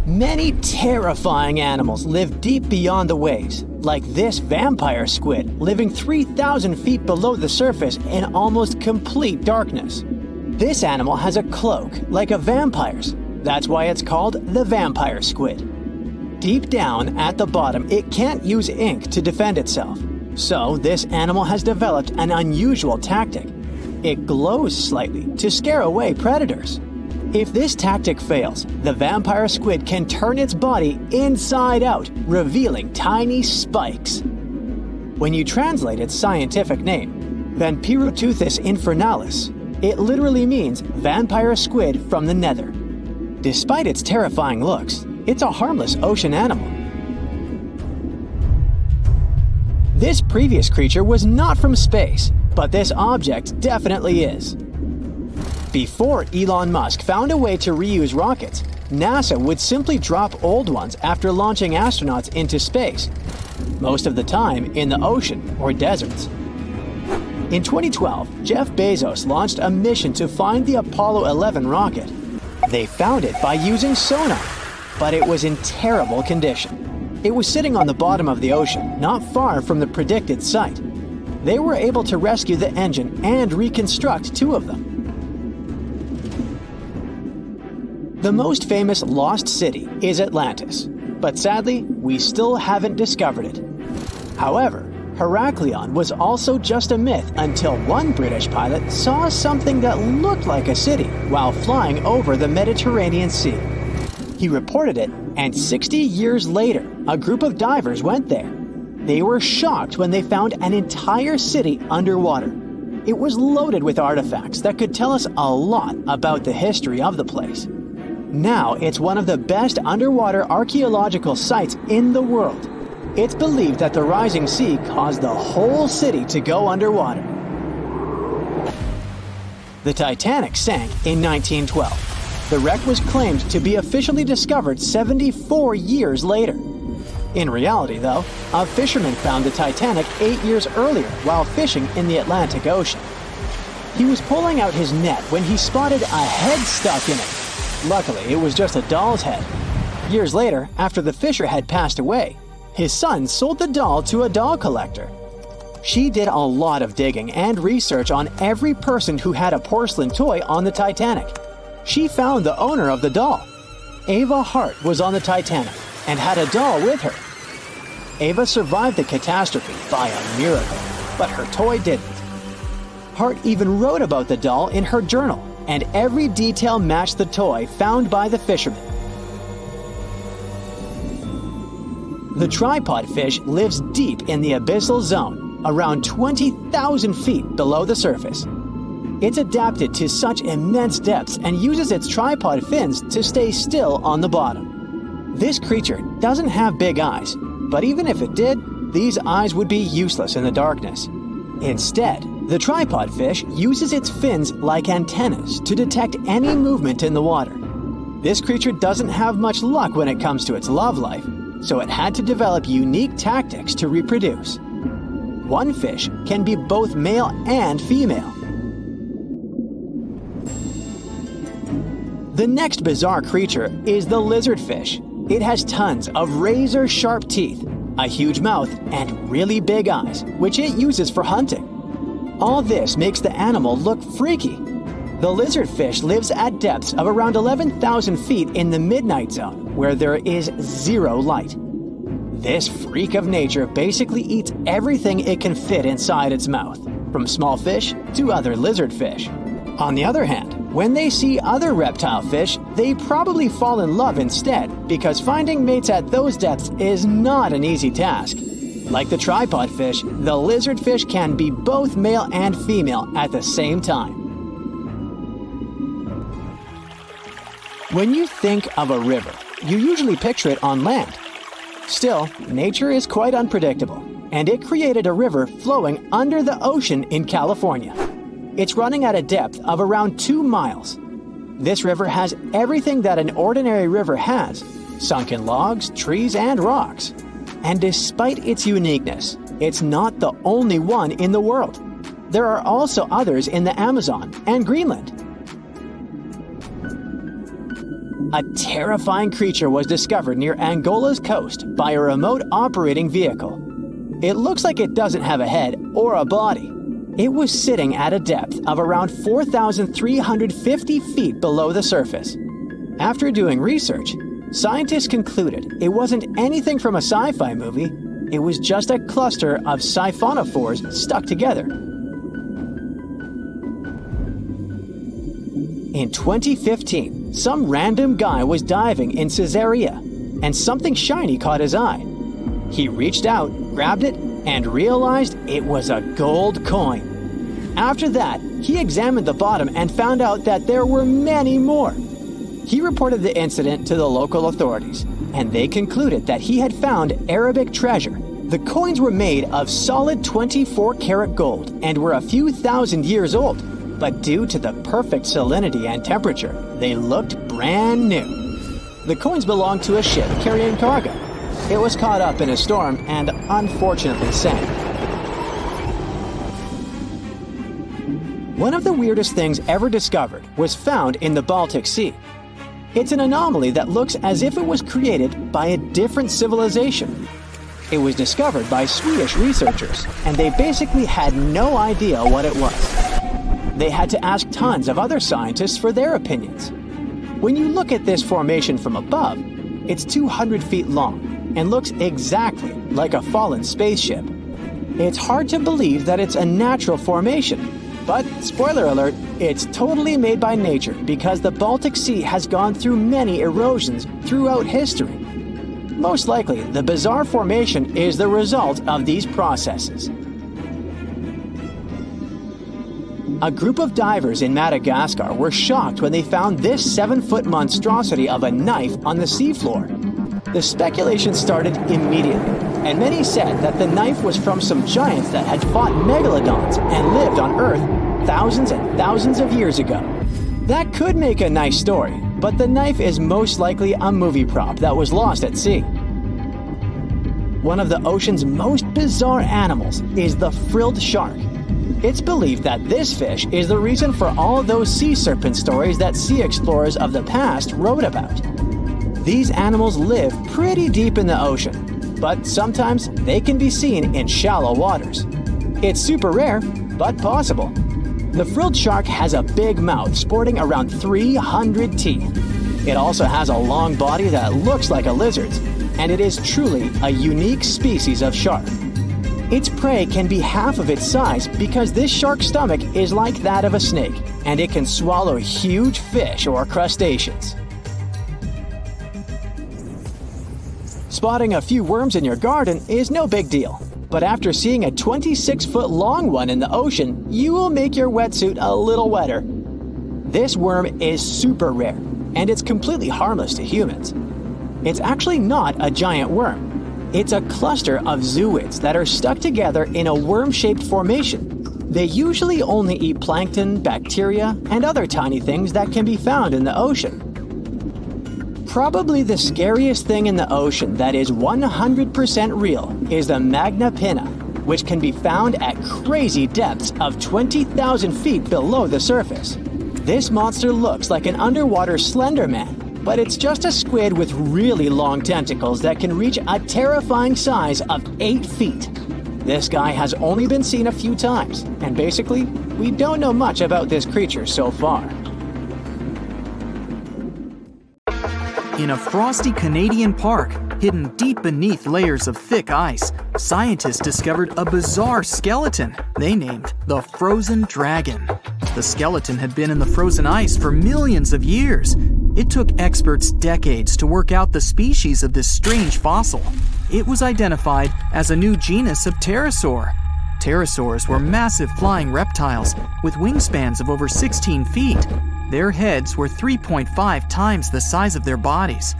Many terrifying animals live deep beyond the waves, like this vampire squid living 3,000 feet below the surface in almost complete darkness. This animal has a cloak, like a vampire's. That's why it's called the vampire squid. Deep down at the bottom, it can't use ink to defend itself. So this animal has developed an unusual tactic. It glows slightly to scare away predators. If this tactic fails, the vampire squid can turn its body inside out, revealing tiny spikes. When you translate its scientific name, Vampiroteuthis infernalis, it literally means vampire squid from the nether. Despite its terrifying looks, it's a harmless ocean animal. This previous creature was not from space, but this object definitely is. Before Elon Musk found a way to reuse rockets, NASA would simply drop old ones after launching astronauts into space, most of the time in the ocean or deserts. In 2012, Jeff Bezos launched a mission to find the Apollo 11 rocket. They found it by using sonar, but it was in terrible condition. It was sitting on the bottom of the ocean, not far from the predicted site. They were able to rescue the engine and reconstruct 2 of them. The most famous lost city is Atlantis, but sadly, we still haven't discovered it. However, Heraklion was also just a myth until one British pilot saw something that looked like a city while flying over the Mediterranean Sea. He reported it, and 60 years later, a group of divers went there. They were shocked when they found an entire city underwater. It was loaded with artifacts that could tell us a lot about the history of the place. Now it's one of the best underwater archaeological sites in the world. It's believed that the rising sea caused the whole city to go underwater. The Titanic sank in 1912. The wreck was claimed to be officially discovered 74 years later. In reality, though, a fisherman found the Titanic 8 years earlier while fishing in the Atlantic Ocean. He was pulling out his net when he spotted a head stuck in it. Luckily, it was just a doll's head. Years later, after the fisher had passed away, his son sold the doll to a doll collector. She did a lot of digging and research on every person who had a porcelain toy on the Titanic. She found the owner of the doll. Ava Hart was on the Titanic and had a doll with her. Ava survived the catastrophe by a miracle, but her toy didn't. Hart even wrote about the doll in her journal, and every detail matched the toy found by the fisherman. The tripod fish lives deep in the abyssal zone, around 20,000 feet below the surface. It's adapted to such immense depths and uses its tripod fins to stay still on the bottom. This creature doesn't have big eyes, but even if it did, these eyes would be useless in the darkness. Instead, the tripod fish uses its fins like antennas to detect any movement in the water. This creature doesn't have much luck when it comes to its love life, so it had to develop unique tactics to reproduce. One fish can be both male and female. The next bizarre creature is the lizardfish. It has tons of razor-sharp teeth, a huge mouth, and really big eyes, which it uses for hunting. All this makes the animal look freaky. The lizardfish lives at depths of around 11,000 feet in the midnight zone, where there is zero light. This freak of nature basically eats everything it can fit inside its mouth, from small fish to other lizardfish. On the other hand, when they see other reptile fish, they probably fall in love instead, because finding mates at those depths is not an easy task. Like the tripod fish, the lizardfish can be both male and female at the same time. When you think of a river, you usually picture it on land. Still, nature is quite unpredictable, and it created a river flowing under the ocean in California. It's running at a depth of around 2 miles. This river has everything that an ordinary river has: sunken logs, trees, and rocks. And despite its uniqueness, it's not the only one in the world. There are also others in the Amazon and Greenland. a terrifying creature was discovered near Angola's coast by a remote operating vehicle. It looks like it doesn't have a head or a body. It was sitting at a depth of around 4,350 feet below the surface. After doing research, scientists concluded it wasn't anything from a sci-fi movie. It was just a cluster of siphonophores stuck together. In 2015, some random guy was diving in Caesarea, and something shiny caught his eye. He reached out, grabbed it, and realized it was a gold coin. After that, he examined the bottom and found out that there were many more. He reported the incident to the local authorities, and they concluded that he had found Arabic treasure. The coins were made of solid 24-karat gold and were a few thousand years old, but due to the perfect salinity and temperature, they looked brand new. The coins belonged to a ship carrying cargo. It was caught up in a storm and unfortunately sank. One of the weirdest things ever discovered was found in the Baltic Sea. It's an anomaly that looks as if it was created by a different civilization. It was discovered by Swedish researchers, and they basically had no idea what it was. They had to ask tons of other scientists for their opinions. When you look at this formation from above, it's 200 feet long and looks exactly like a fallen spaceship. It's hard to believe that it's a natural formation, but spoiler alert, it's totally made by nature because the Baltic Sea has gone through many erosions throughout history. Most likely, the bizarre formation is the result of these processes. A group of divers in Madagascar were shocked when they found this 7-foot monstrosity of a knife on the seafloor. The speculation started immediately, and many said that the knife was from some giants that had fought megalodons and lived on Earth thousands and thousands of years ago. That could make a nice story, but the knife is most likely a movie prop that was lost at sea. One of the ocean's most bizarre animals is the frilled shark. It's believed that this fish is the reason for all those sea serpent stories that sea explorers of the past wrote about. These animals live pretty deep in the ocean, but sometimes they can be seen in shallow waters. It's super rare, but possible. The frilled shark has a big mouth sporting around 300 teeth. It also has a long body that looks like a lizard's, and it is truly a unique species of shark. Its prey can be half of its size because this shark's stomach is like that of a snake, and it can swallow huge fish or crustaceans. Spotting a few worms in your garden is no big deal, but after seeing a 26-foot long one in the ocean, you will make your wetsuit a little wetter. This worm is super rare, and it's completely harmless to humans. It's actually not a giant worm. It's a cluster of zooids that are stuck together in a worm-shaped formation. They usually only eat plankton, bacteria, and other tiny things that can be found in the ocean. Probably the scariest thing in the ocean that is 100% real is the magna pinna, which can be found at crazy depths of 20,000 feet below the surface. This monster looks like an underwater Slender Man, but it's just a squid with really long tentacles that can reach a terrifying size of 8 feet. This guy has only been seen a few times, and basically, we don't know much about this creature so far. In a frosty Canadian park, hidden deep beneath layers of thick ice, scientists discovered a bizarre skeleton they named the Frozen Dragon. The skeleton had been in the frozen ice for millions of years. It took experts decades to work out the species of this strange fossil. It was identified as a new genus of pterosaur. Pterosaurs were massive flying reptiles with wingspans of over 16 feet. Their heads were 3.5 times the size of their bodies.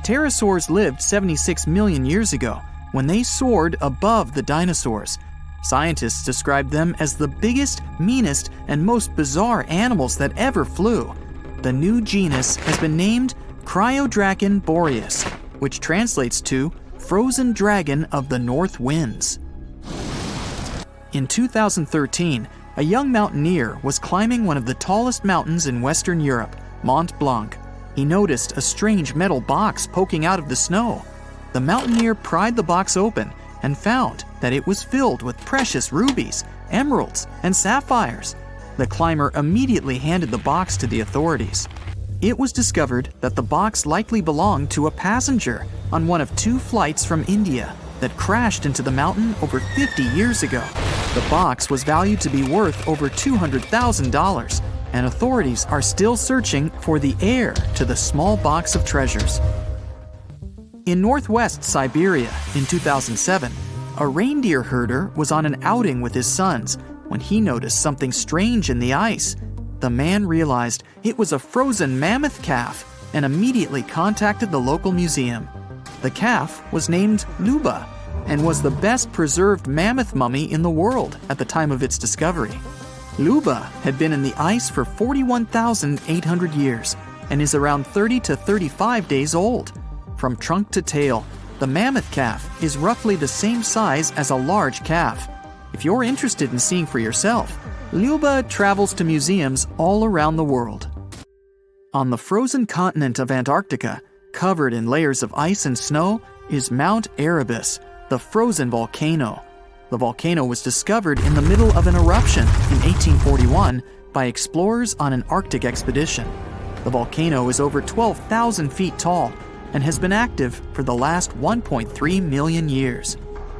Pterosaurs lived 76 million years ago when they soared above the dinosaurs. Scientists described them as the biggest, meanest, and most bizarre animals that ever flew. The new genus has been named Cryodragon boreas, which translates to Frozen Dragon of the North Winds. In 2013, a young mountaineer was climbing one of the tallest mountains in Western Europe, Mont Blanc. He noticed a strange metal box poking out of the snow. The mountaineer pried the box open and found that it was filled with precious rubies, emeralds, and sapphires. The climber immediately handed the box to the authorities. It was discovered that the box likely belonged to a passenger on one of 2 flights from India that crashed into the mountain over 50 years ago. The box was valued to be worth over $200,000, and authorities are still searching for the heir to the small box of treasures. In northwest Siberia in 2007, a reindeer herder was on an outing with his sons when he noticed something strange in the ice. The man realized it was a frozen mammoth calf and immediately contacted the local museum. The calf was named Luba and was the best preserved mammoth mummy in the world at the time of its discovery. Luba had been in the ice for 41,800 years and is around 30 to 35 days old. From trunk to tail, the mammoth calf is roughly the same size as a large calf. If you're interested in seeing for yourself, Luba travels to museums all around the world. On the frozen continent of Antarctica, covered in layers of ice and snow, is Mount Erebus, the frozen volcano. The volcano was discovered in the middle of an eruption in 1841 by explorers on an Arctic expedition. The volcano is over 12,000 feet tall and has been active for the last 1.3 million years.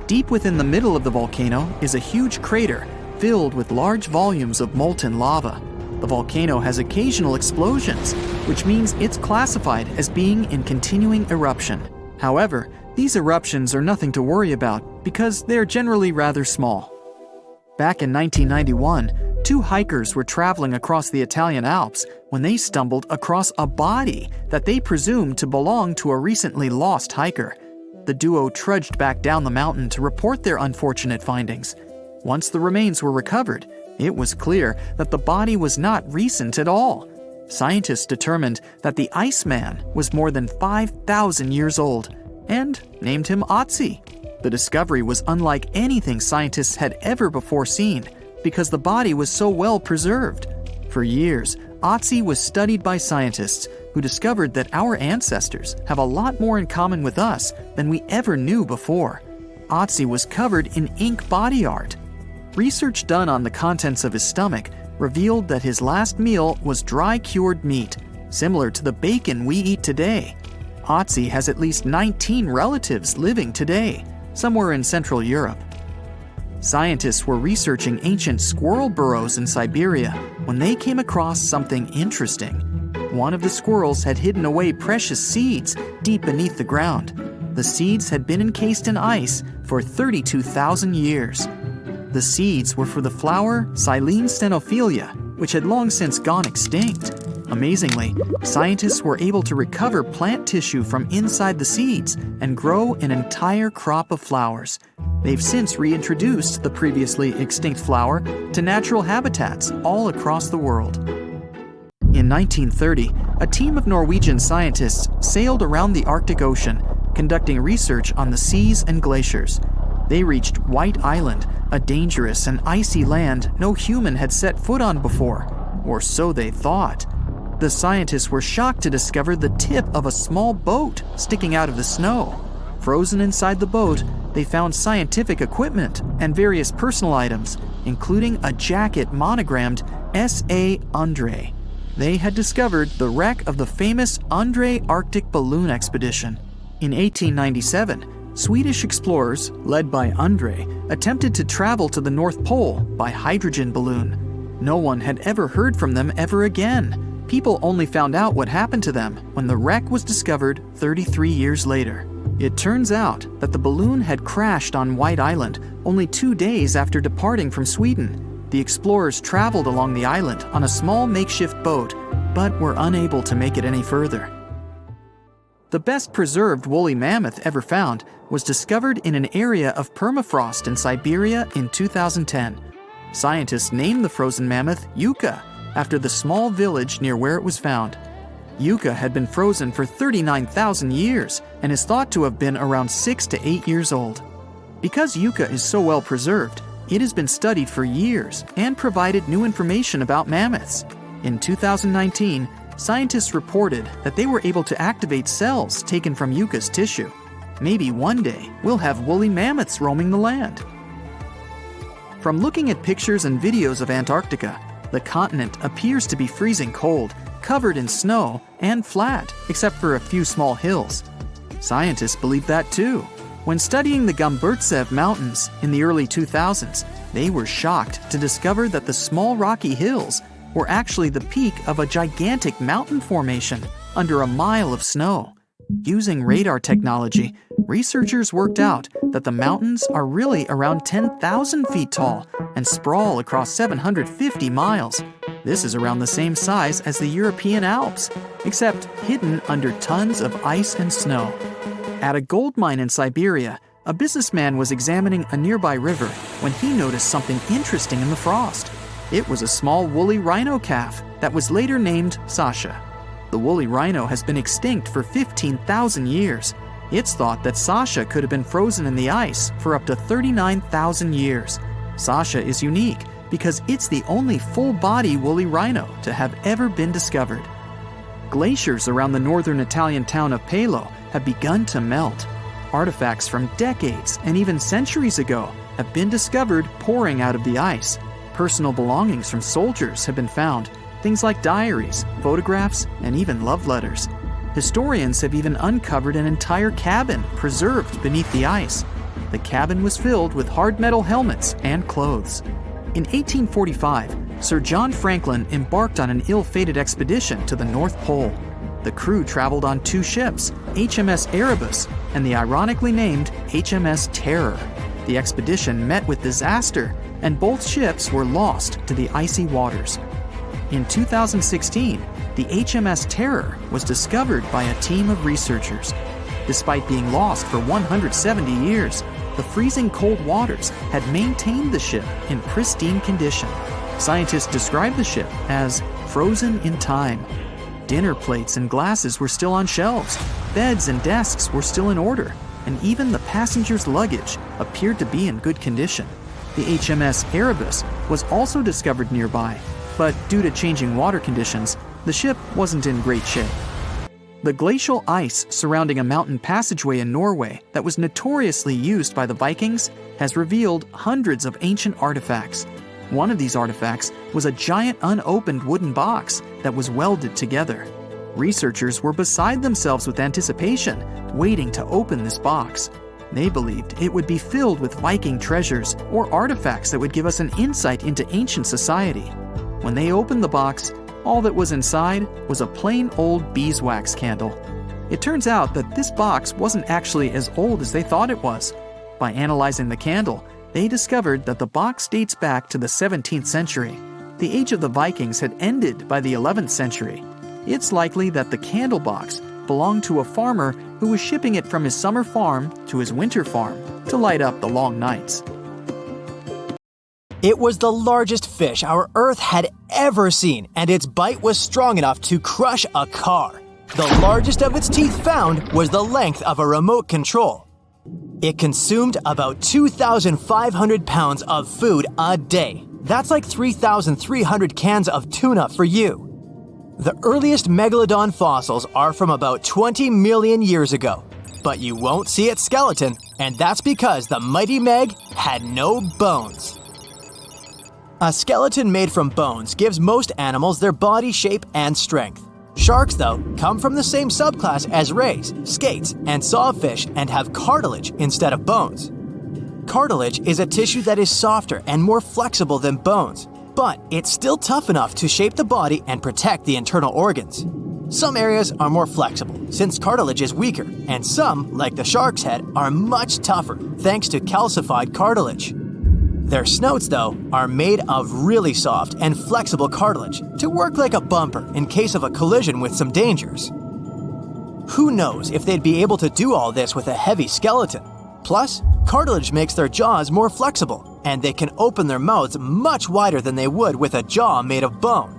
Deep within the middle of the volcano is a huge crater filled with large volumes of molten lava. The volcano has occasional explosions, which means it's classified as being in continuing eruption. However, these eruptions are nothing to worry about because they're generally rather small. Back in 1991, 2 hikers were traveling across the Italian Alps when they stumbled across a body that they presumed to belong to a recently lost hiker. The duo trudged back down the mountain to report their unfortunate findings. Once the remains were recovered, it was clear that the body was not recent at all. Scientists determined that the Iceman was more than 5,000 years old and named him Otzi. The discovery was unlike anything scientists had ever before seen because the body was so well preserved. For years, Otzi was studied by scientists who discovered that our ancestors have a lot more in common with us than we ever knew before. Otzi was covered in ink body art. Research done on the contents of his stomach revealed that his last meal was dry cured meat, similar to the bacon we eat today. Otzi has at least 19 relatives living today, somewhere in Central Europe. Scientists were researching ancient squirrel burrows in Siberia when they came across something interesting. One of the squirrels had hidden away precious seeds deep beneath the ground. The seeds had been encased in ice for 32,000 years. The seeds were for the flower Silene stenophilia, which had long since gone extinct. Amazingly, scientists were able to recover plant tissue from inside the seeds and grow an entire crop of flowers. They've since reintroduced the previously extinct flower to natural habitats all across the world. In 1930, a team of Norwegian scientists sailed around the Arctic Ocean, conducting research on the seas and glaciers. They reached White Island, a dangerous and icy land no human had set foot on before, or so they thought. The scientists were shocked to discover the tip of a small boat sticking out of the snow. Frozen inside the boat, they found scientific equipment and various personal items, including a jacket monogrammed S.A. Andre. They had discovered the wreck of the famous Andre Arctic balloon expedition. In 1897, Swedish explorers, led by Andre, attempted to travel to the North Pole by hydrogen balloon. No one had ever heard from them ever again. People only found out what happened to them when the wreck was discovered 33 years later. It turns out that the balloon had crashed on White Island only 2 days after departing from Sweden. The explorers traveled along the island on a small makeshift boat, but were unable to make it any further. The best preserved woolly mammoth ever found was discovered in an area of permafrost in Siberia in 2010. Scientists named the frozen mammoth Yucca after the small village near where it was found. Yucca had been frozen for 39,000 years and is thought to have been around 6 to 8 years old. Because Yucca is so well preserved, it has been studied for years and provided new information about mammoths. In 2019, scientists reported that they were able to activate cells taken from Yucca's tissue. Maybe one day we'll have woolly mammoths roaming the land. From looking at pictures and videos of Antarctica, the continent appears to be freezing cold, covered in snow, and flat, except for a few small hills. Scientists believe that too. When studying the Gomburtsev Mountains in the early 2000s, they were shocked to discover that the small rocky hills were actually the peak of a gigantic mountain formation under a mile of snow. Using radar technology, researchers worked out that the mountains are really around 10,000 feet tall and sprawl across 750 miles. This is around the same size as the European Alps, except hidden under tons of ice and snow. At a gold mine in Siberia, a businessman was examining a nearby river when he noticed something interesting in the frost. It was a small woolly rhino calf that was later named Sasha. The woolly rhino has been extinct for 15,000 years. It's thought that Sasha could have been frozen in the ice for up to 39,000 years. Sasha is unique because it's the only full-body woolly rhino to have ever been discovered. Glaciers around the northern Italian town of Pelo have begun to melt. Artifacts from decades and even centuries ago have been discovered pouring out of the ice. Personal belongings from soldiers have been found, things like diaries, photographs, and even love letters. Historians have even uncovered an entire cabin preserved beneath the ice. The cabin was filled with hard metal helmets and clothes. In 1845, Sir John Franklin embarked on an ill-fated expedition to the North Pole. The crew traveled on two ships, HMS Erebus and the ironically named HMS Terror. The expedition met with disaster, and both ships were lost to the icy waters. In 2016, the HMS Terror was discovered by a team of researchers. Despite being lost for 170 years, the freezing cold waters had maintained the ship in pristine condition. Scientists described the ship as frozen in time. Dinner plates and glasses were still on shelves, beds and desks were still in order, and even the passengers' luggage appeared to be in good condition. The HMS Erebus was also discovered nearby, but due to changing water conditions, the ship wasn't in great shape. The glacial ice surrounding a mountain passageway in Norway that was notoriously used by the Vikings has revealed hundreds of ancient artifacts. One of these artifacts was a giant unopened wooden box that was welded together. Researchers were beside themselves with anticipation, waiting to open this box. They believed it would be filled with Viking treasures or artifacts that would give us an insight into ancient society. When they opened the box, all that was inside was a plain old beeswax candle. It turns out that this box wasn't actually as old as they thought it was. By analyzing the candle, they discovered that the box dates back to the 17th century. The age of the Vikings had ended by the 11th century. It's likely that the candle box belonged to a farmer who was shipping it from his summer farm to his winter farm to light up the long nights. It was the largest fish our Earth had ever seen, and its bite was strong enough to crush a car. The largest of its teeth found was the length of a remote control. It consumed about 2,500 pounds of food a day. That's like 3,300 cans of tuna for you. The earliest megalodon fossils are from about 20 million years ago, but you won't see its skeleton, and that's because the mighty Meg had no bones. A skeleton made from bones gives most animals their body shape and strength. Sharks, though, come from the same subclass as rays, skates, and sawfish and have cartilage instead of bones. Cartilage is a tissue that is softer and more flexible than bones, but it's still tough enough to shape the body and protect the internal organs. Some areas are more flexible, since cartilage is weaker, and some, like the shark's head, are much tougher, thanks to calcified cartilage. Their snouts, though, are made of really soft and flexible cartilage to work like a bumper in case of a collision with some dangers. Who knows if they'd be able to do all this with a heavy skeleton? Plus, cartilage makes their jaws more flexible, and they can open their mouths much wider than they would with a jaw made of bone.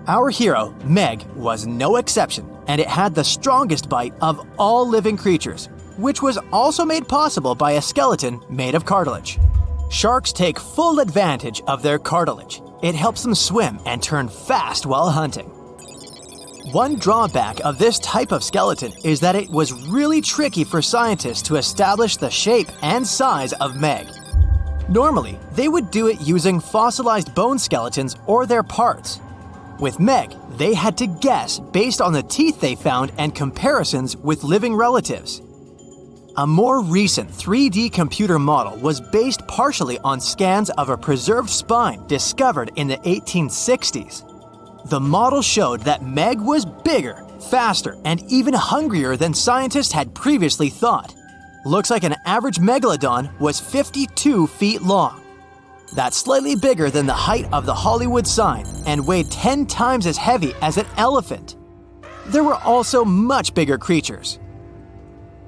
Our hero, Meg, was no exception, and it had the strongest bite of all living creatures, which was also made possible by a skeleton made of cartilage. Sharks take full advantage of their cartilage. It helps them swim and turn fast while hunting. One drawback of this type of skeleton is that it was really tricky for scientists to establish the shape and size of Meg. Normally, they would do it using fossilized bone skeletons or their parts. With Meg, they had to guess based on the teeth they found and comparisons with living relatives. A more recent 3D computer model was based partially on scans of a preserved spine discovered in the 1860s. The model showed that Meg was bigger, faster, and even hungrier than scientists had previously thought. Looks like an average megalodon was 52 feet long. That's slightly bigger than the height of the Hollywood sign and weighed 10 times as heavy as an elephant. There were also much bigger creatures.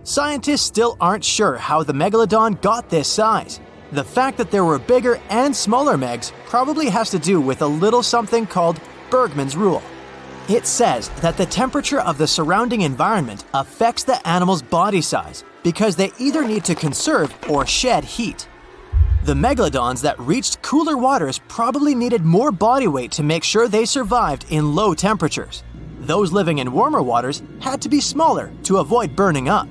Scientists still aren't sure how the megalodon got this size. The fact that there were bigger and smaller Megs probably has to do with a little something called Bergmann's rule. It says that the temperature of the surrounding environment affects the animal's body size because they either need to conserve or shed heat. The megalodons that reached cooler waters probably needed more body weight to make sure they survived in low temperatures. Those living in warmer waters had to be smaller to avoid burning up.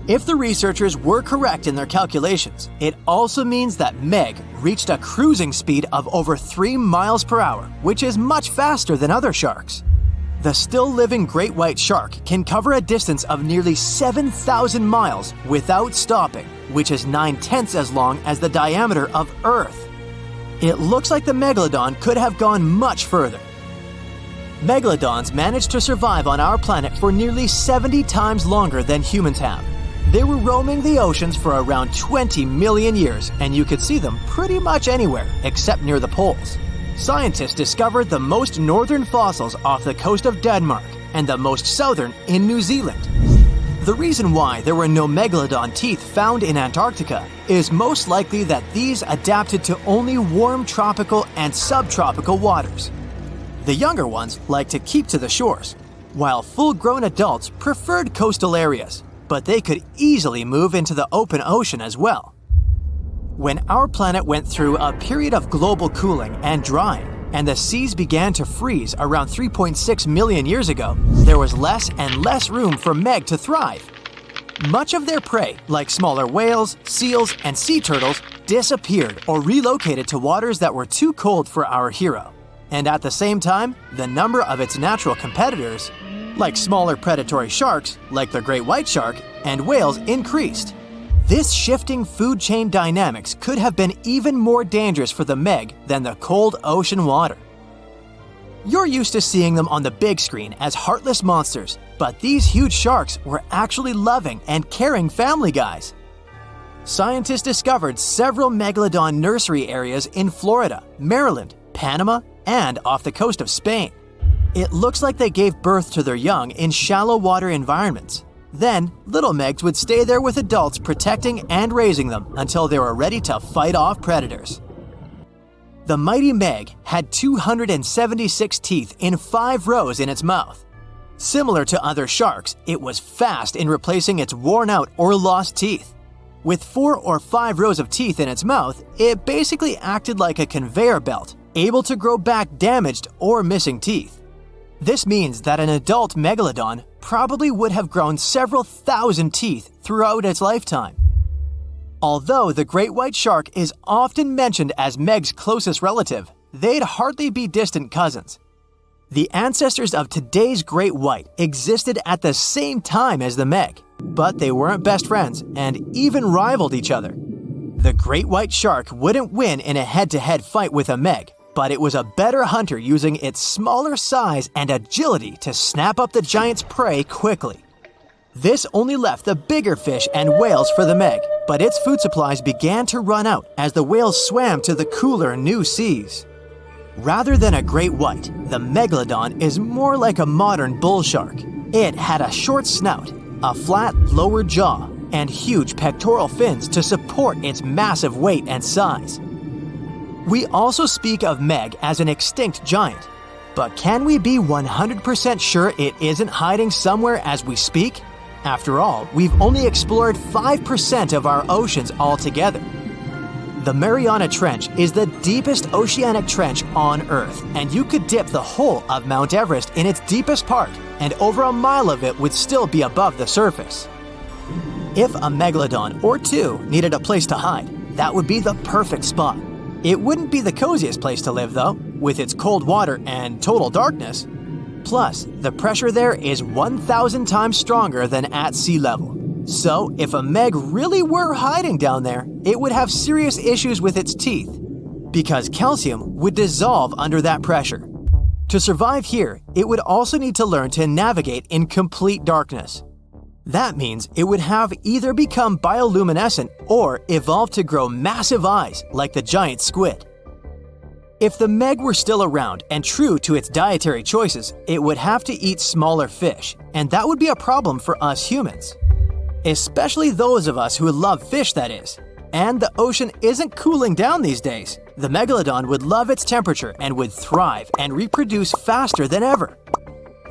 If the researchers were correct in their calculations, it also means that Meg reached a cruising speed of over 3 miles per hour, which is much faster than other sharks. The still-living great white shark can cover a distance of nearly 7,000 miles without stopping, which is 9/10 as long as the diameter of Earth. It looks like the megalodon could have gone much further. Megalodons managed to survive on our planet for nearly 70 times longer than humans have. They were roaming the oceans for around 20 million years, and you could see them pretty much anywhere except near the poles. Scientists discovered the most northern fossils off the coast of Denmark and the most southern in New Zealand. The reason why there were no megalodon teeth found in Antarctica is most likely that these adapted to only warm tropical and subtropical waters. The younger ones like to keep to the shores, while full-grown adults preferred coastal areas, but they could easily move into the open ocean as well. When our planet went through a period of global cooling and drying, and the seas began to freeze around 3.6 million years ago, there was less and less room for Meg to thrive. Much of their prey, like smaller whales, seals, and sea turtles, disappeared or relocated to waters that were too cold for our hero. And at the same time, the number of its natural competitors, like smaller predatory sharks, like the great white shark, and whales increased. This shifting food chain dynamics could have been even more dangerous for the Meg than the cold ocean water. You're used to seeing them on the big screen as heartless monsters, but these huge sharks were actually loving and caring family guys. Scientists discovered several megalodon nursery areas in Florida, Maryland, Panama, and off the coast of Spain. It looks like they gave birth to their young in shallow water environments. Then, little Megs would stay there with adults protecting and raising them until they were ready to fight off predators. The mighty Meg had 276 teeth in 5 rows in its mouth. Similar to other sharks, it was fast in replacing its worn-out or lost teeth. With 4 or 5 rows of teeth in its mouth, it basically acted like a conveyor belt, able to grow back damaged or missing teeth. This means that an adult megalodon probably would have grown several thousand teeth throughout its lifetime. Although the great white shark is often mentioned as Meg's closest relative, they'd hardly be distant cousins. The ancestors of today's great white existed at the same time as the Meg, but they weren't best friends and even rivaled each other. The great white shark wouldn't win in a head-to-head fight with a Meg, but it was a better hunter using its smaller size and agility to snap up the giant's prey quickly. This only left the bigger fish and whales for the Meg, but its food supplies began to run out as the whales swam to the cooler new seas. Rather than a great white, the megalodon is more like a modern bull shark. It had a short snout, a flat lower jaw, and huge pectoral fins to support its massive weight and size. We also speak of Meg as an extinct giant, but can we be 100% sure it isn't hiding somewhere as we speak? After all, we've only explored 5% of our oceans altogether. The Mariana Trench is the deepest oceanic trench on Earth, and you could dip the whole of Mount Everest in its deepest part, and over a mile of it would still be above the surface. If a megalodon or two needed a place to hide, that would be the perfect spot. It wouldn't be the coziest place to live, though, with its cold water and total darkness. Plus, the pressure there is 1,000 times stronger than at sea level. So, if a meg really were hiding down there, it would have serious issues with its teeth, because calcium would dissolve under that pressure. To survive here, it would also need to learn to navigate in complete darkness. That means it would have either become bioluminescent or evolve to grow massive eyes like the giant squid. If the meg were still around and true to its dietary choices, it would have to eat smaller fish, and that would be a problem for us humans. Especially those of us who love fish, that is. And the ocean isn't cooling down these days. The megalodon would love its temperature and would thrive and reproduce faster than ever.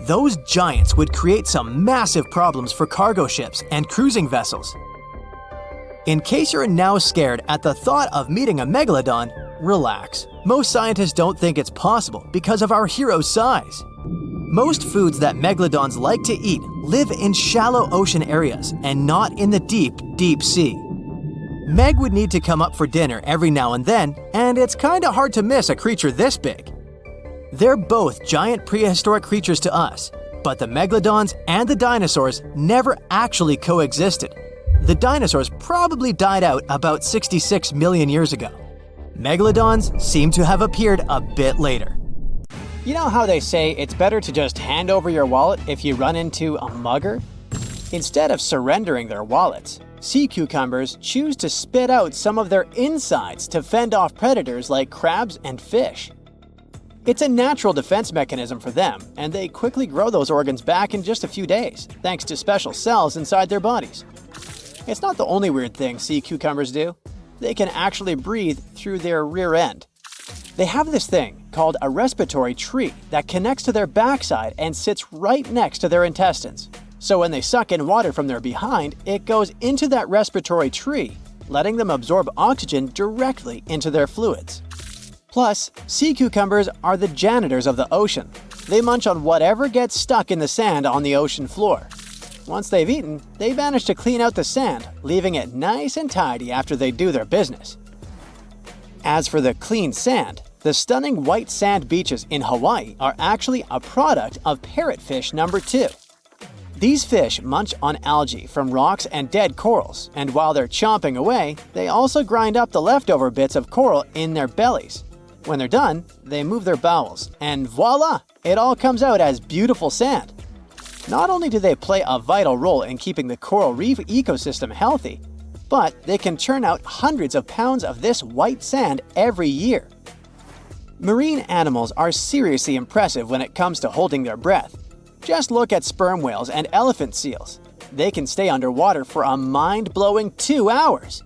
Those giants would create some massive problems for cargo ships and cruising vessels. In case you're now scared at the thought of meeting a megalodon, relax. Most scientists don't think it's possible because of our hero's size. Most foods that megalodons like to eat live in shallow ocean areas and not in the deep, deep sea. Meg would need to come up for dinner every now and then, and it's kinda hard to miss a creature this big. They're both giant prehistoric creatures to us, but the megalodons and the dinosaurs never actually coexisted. The dinosaurs probably died out about 66 million years ago. Megalodons seem to have appeared a bit later. You know how they say it's better to just hand over your wallet if you run into a mugger? Instead of surrendering their wallets, sea cucumbers choose to spit out some of their insides to fend off predators like crabs and fish. It's a natural defense mechanism for them, and they quickly grow those organs back in just a few days, thanks to special cells inside their bodies. It's not the only weird thing sea cucumbers do. They can actually breathe through their rear end. They have this thing called a respiratory tree that connects to their backside and sits right next to their intestines. So when they suck in water from their behind, it goes into that respiratory tree, letting them absorb oxygen directly into their fluids. Plus, sea cucumbers are the janitors of the ocean. They munch on whatever gets stuck in the sand on the ocean floor. Once they've eaten, they manage to clean out the sand, leaving it nice and tidy after they do their business. As for the clean sand, the stunning white sand beaches in Hawaii are actually a product of parrotfish number 2. These fish munch on algae from rocks and dead corals, and while they're chomping away, they also grind up the leftover bits of coral in their bellies. When they're done, they move their bowels, and voila! It all comes out as beautiful sand. Not only do they play a vital role in keeping the coral reef ecosystem healthy, but they can churn out hundreds of pounds of this white sand every year. Marine animals are seriously impressive when it comes to holding their breath. Just look at sperm whales and elephant seals. They can stay underwater for a mind-blowing 2 hours.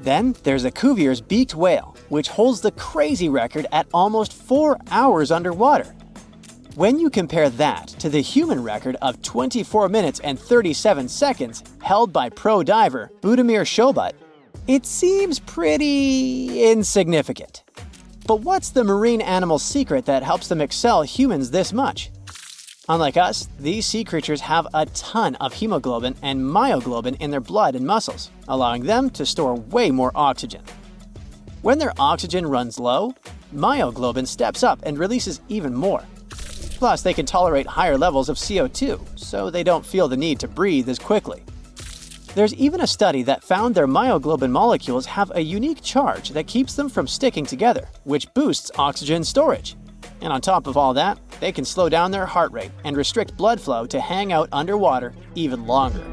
Then there's a Cuvier's beaked whale, which holds the crazy record at almost 4 hours underwater. When you compare that to the human record of 24 minutes and 37 seconds held by pro diver Budimir Shobut, it seems pretty insignificant. But what's the marine animal's secret that helps them excel humans this much? Unlike us, these sea creatures have a ton of hemoglobin and myoglobin in their blood and muscles, allowing them to store way more oxygen. When their oxygen runs low, myoglobin steps up and releases even more. Plus, they can tolerate higher levels of CO2, so they don't feel the need to breathe as quickly. There's even a study that found their myoglobin molecules have a unique charge that keeps them from sticking together, which boosts oxygen storage. And on top of all that, they can slow down their heart rate and restrict blood flow to hang out underwater even longer.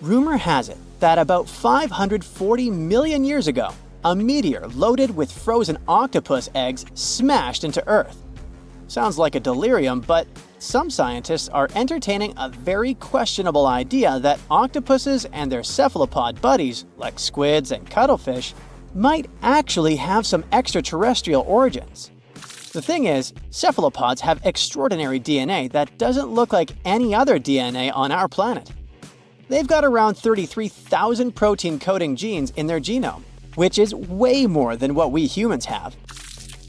Rumor has it that about 540 million years ago, a meteor loaded with frozen octopus eggs smashed into Earth. Sounds like a delirium, but some scientists are entertaining a very questionable idea that octopuses and their cephalopod buddies, like squids and cuttlefish, might actually have some extraterrestrial origins. The thing is, cephalopods have extraordinary DNA that doesn't look like any other DNA on our planet. They've got around 33,000 protein-coding genes in their genome, which is way more than what we humans have.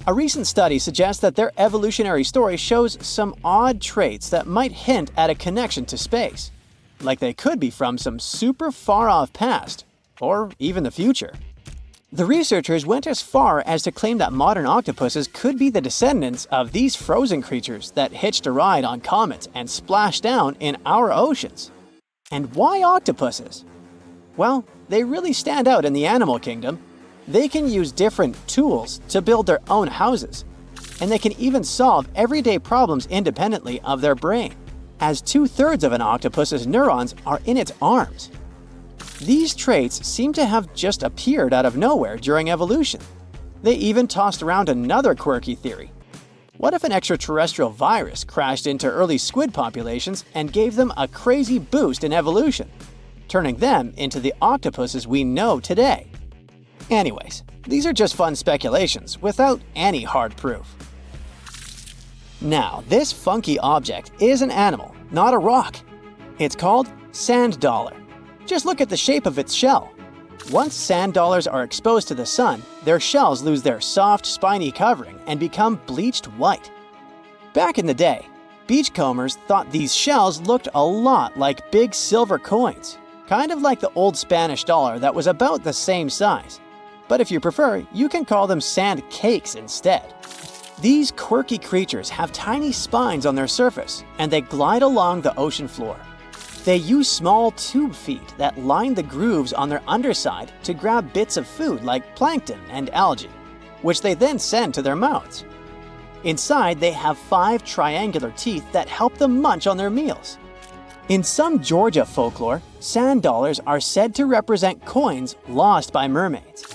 A recent study suggests that their evolutionary story shows some odd traits that might hint at a connection to space, like they could be from some super far-off past, or even the future. The researchers went as far as to claim that modern octopuses could be the descendants of these frozen creatures that hitched a ride on comets and splashed down in our oceans. And why octopuses? Well, they really stand out in the animal kingdom. They can use different tools to build their own houses, and they can even solve everyday problems independently of their brain, as 2/3 of an octopus's neurons are in its arms. These traits seem to have just appeared out of nowhere during evolution. They even tossed around another quirky theory. What if an extraterrestrial virus crashed into early squid populations and gave them a crazy boost in evolution, turning them into the octopuses we know today? Anyways, these are just fun speculations without any hard proof. Now, this funky object is an animal, not a rock. It's called sand dollar. Just look at the shape of its shell. Once sand dollars are exposed to the sun, their shells lose their soft, spiny covering and become bleached white. Back in the day, beachcombers thought these shells looked a lot like big silver coins, kind of like the old Spanish dollar that was about the same size. But if you prefer, you can call them sand cakes instead. These quirky creatures have tiny spines on their surface, and they glide along the ocean floor. They use small tube feet that line the grooves on their underside to grab bits of food like plankton and algae, which they then send to their mouths. Inside, they have 5 triangular teeth that help them munch on their meals. In some Georgia folklore, sand dollars are said to represent coins lost by mermaids.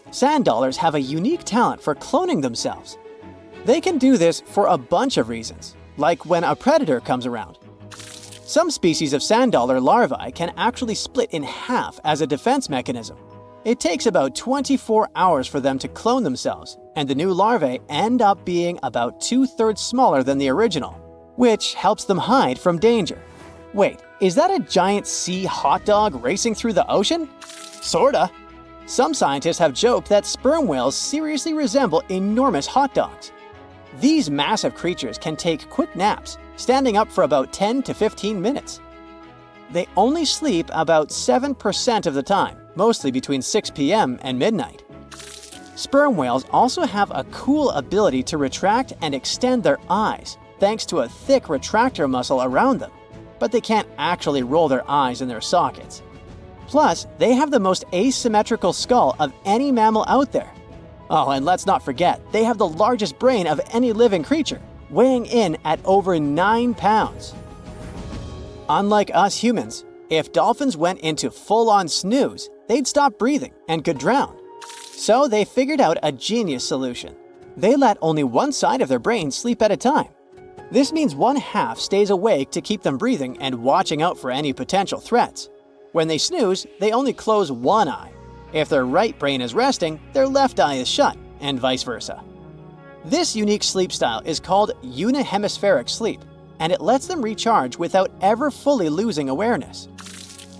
Sand dollars have a unique talent for cloning themselves. They can do this for a bunch of reasons, like when a predator comes around. Some species of sand dollar larvae can actually split in half as a defense mechanism. It takes about 24 hours for them to clone themselves, and the new larvae end up being about 2/3 smaller than the original, which helps them hide from danger. Wait, is that a giant sea hot dog racing through the ocean? Sorta. Some scientists have joked that sperm whales seriously resemble enormous hot dogs. These massive creatures can take quick naps, standing up for about 10 to 15 minutes. They only sleep about 7% of the time, mostly between 6 p.m. and midnight. Sperm whales also have a cool ability to retract and extend their eyes, thanks to a thick retractor muscle around them, but they can't actually roll their eyes in their sockets. Plus, they have the most asymmetrical skull of any mammal out there. Oh, and let's not forget, they have the largest brain of any living creature, weighing in at over 9 pounds. Unlike us humans, if dolphins went into full-on snooze, they'd stop breathing and could drown. So they figured out a genius solution. They let only one side of their brain sleep at a time. This means one half stays awake to keep them breathing and watching out for any potential threats. When they snooze, they only close one eye. If their right brain is resting, their left eye is shut, and vice versa. This unique sleep style is called unihemispheric sleep, and it lets them recharge without ever fully losing awareness.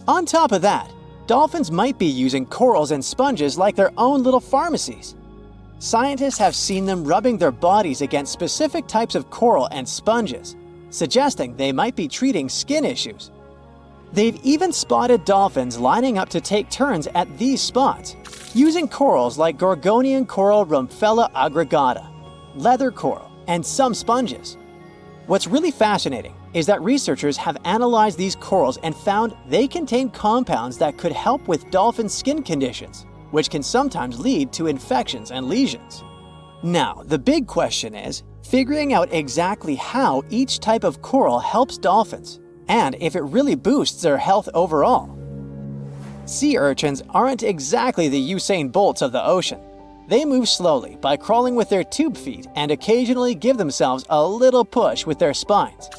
On top of that, dolphins might be using corals and sponges like their own little pharmacies. Scientists have seen them rubbing their bodies against specific types of coral and sponges, suggesting they might be treating skin issues. They've even spotted dolphins lining up to take turns at these spots, using corals like Gorgonian coral Rumphella aggregata, leather coral, and some sponges. What's really fascinating is that researchers have analyzed these corals and found they contain compounds that could help with dolphin skin conditions, which can sometimes lead to infections and lesions. Now, the big question is figuring out exactly how each type of coral helps dolphins, and if it really boosts their health overall. Sea urchins aren't exactly the Usain Bolts of the ocean. They move slowly by crawling with their tube feet and occasionally give themselves a little push with their spines.